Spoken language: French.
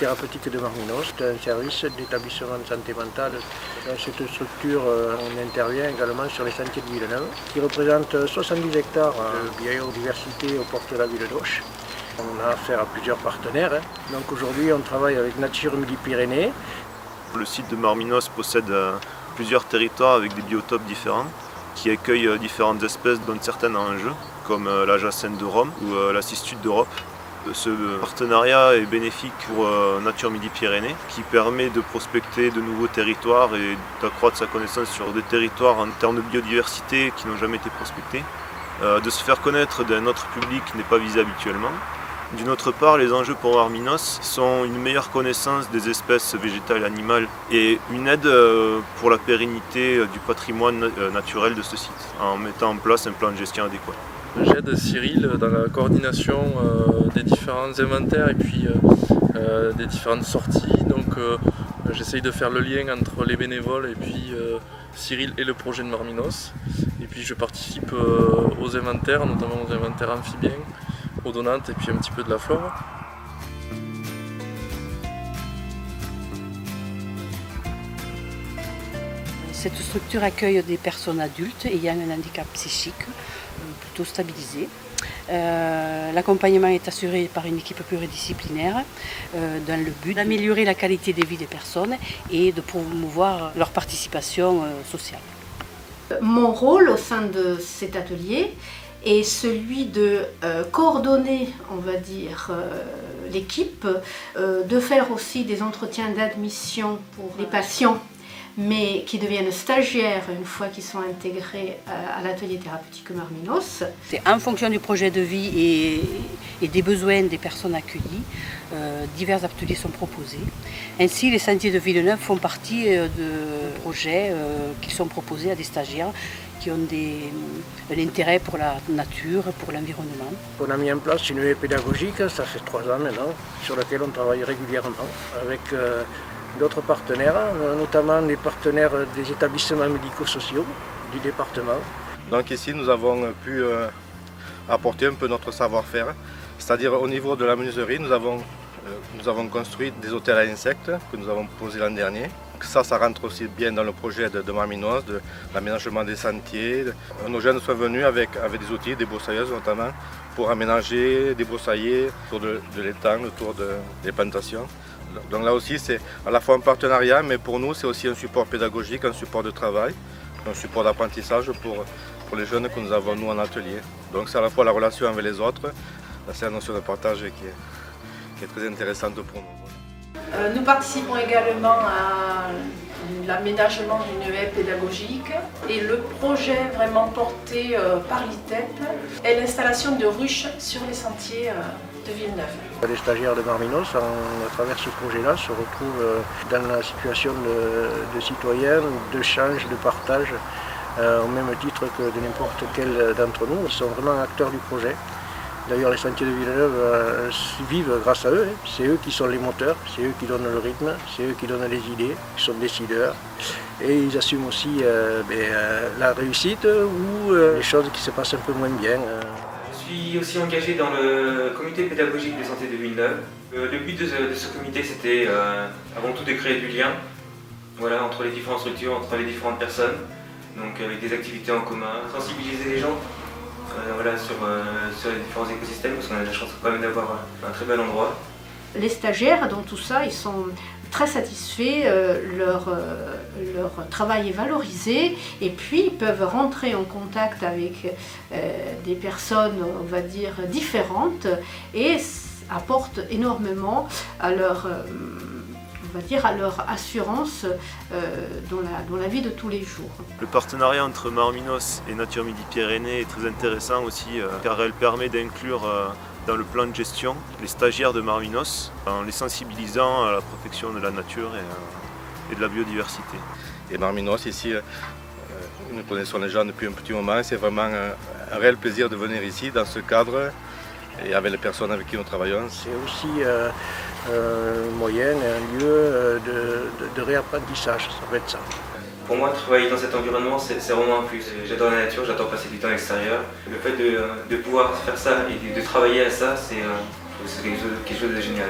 thérapeutique de Marminos, c'est un service d'établissement de santé mentale. Dans cette structure, on intervient également sur les sentiers de Villeneuve, qui représentent 70 hectares de biodiversité aux portes de la ville d'Auch. On a affaire à plusieurs partenaires. Donc aujourd'hui, on travaille avec Nature Midi-Pyrénées. Le site de Marminos possède plusieurs territoires avec des biotopes différents qui accueillent différentes espèces, dont certaines en jeu, comme la jacinthe de Rome ou la cistude d'Europe. Ce partenariat est bénéfique pour Nature Midi-Pyrénées qui permet de prospecter de nouveaux territoires et d'accroître sa connaissance sur des territoires en termes de biodiversité qui n'ont jamais été prospectés. De se faire connaître d'un autre public qui n'est pas visé habituellement. D'une autre part, les enjeux pour Marminos sont une meilleure connaissance des espèces végétales et animales et une aide pour la pérennité du patrimoine naturel de ce site, en mettant en place un plan de gestion adéquat. J'aide Cyril dans la coordination des différents inventaires et puis des différentes sorties. Donc j'essaye de faire le lien entre les bénévoles et puis Cyril et le projet de Marminos. Et puis je participe aux inventaires, notamment aux inventaires amphibiens, odonantes et puis un petit peu de la flore. Cette structure accueille des personnes adultes ayant un handicap psychique plutôt stabilisé. L'accompagnement est assuré par une équipe pluridisciplinaire dans le but d'améliorer la qualité de vie des personnes et de promouvoir leur participation sociale. Mon rôle au sein de cet atelier est celui de coordonner, on va dire, l'équipe, de faire aussi des entretiens d'admission pour les patients, mais qui deviennent stagiaires une fois qu'ils sont intégrés à l'atelier thérapeutique Marminos. C'est en fonction du projet de vie et des besoins des personnes accueillies, divers ateliers sont proposés. Ainsi, les sentiers de Villeneuve font partie de projets qui sont proposés à des stagiaires qui ont un intérêt pour la nature, pour l'environnement. On a mis en place une haie pédagogique, ça fait 3 ans maintenant, sur laquelle on travaille régulièrement avec d'autres partenaires, notamment les partenaires des établissements médico-sociaux du département. Donc ici nous avons pu apporter un peu notre savoir-faire, c'est-à-dire au niveau de la menuiserie, nous avons construit des hôtels à insectes que nous avons posés l'an dernier. Ça rentre aussi bien dans le projet de Marminos, de l'aménagement des sentiers. Nos jeunes sont venus avec des outils, des broussailleuses notamment, pour aménager, débroussailler autour de l'étang, autour des plantations. Donc là aussi, c'est à la fois un partenariat, mais pour nous, c'est aussi un support pédagogique, un support de travail, un support d'apprentissage pour les jeunes que nous avons nous en atelier. Donc c'est à la fois la relation avec les autres, c'est la notion de partage qui est très intéressante pour nous. Nous participons également à l'aménagement d'une haie pédagogique et le projet vraiment porté par l'ITEP est l'installation de ruches sur les sentiers de Villeneuve. Les stagiaires de Marminos, à travers ce projet-là, se retrouvent dans la situation de citoyens, de change, de partage, au même titre que de n'importe quel d'entre nous. Ils sont vraiment acteurs du projet. D'ailleurs, les sentiers de Villeneuve vivent grâce à eux. C'est eux qui sont les moteurs, c'est eux qui donnent le rythme, c'est eux qui donnent les idées, qui sont décideurs. Et ils assument aussi la réussite ou les choses qui se passent un peu moins bien. Je suis aussi engagé dans le comité pédagogique des sentiers de Villeneuve. Le but de ce comité, c'était avant tout de créer du lien entre les différentes structures, entre les différentes personnes, donc avec des activités en commun, sensibiliser les gens sur les différents écosystèmes, parce qu'on a la chance quand même d'avoir un très bel endroit. Les stagiaires, dans tout ça, ils sont très satisfaits, leur travail est valorisé et puis ils peuvent rentrer en contact avec des personnes, on va dire, différentes et apportent énormément à leur assurance dans la vie de tous les jours. Le partenariat entre Marminos et Nature Midi-Pyrénées est très intéressant aussi car elle permet d'inclure dans le plan de gestion les stagiaires de Marminos en les sensibilisant à la protection de la nature et de la biodiversité. Et Marminos ici, nous connaissons les gens depuis un petit moment, c'est vraiment un réel plaisir de venir ici dans ce cadre et avec les personnes avec qui nous travaillons. C'est aussi un moyen, un lieu de réapprentissage, ça va être ça. Pour moi, travailler dans cet environnement, c'est vraiment un plus. J'adore la nature, j'adore passer du temps à l'extérieur. Le fait de pouvoir faire ça et de travailler à ça, c'est quelque chose de génial.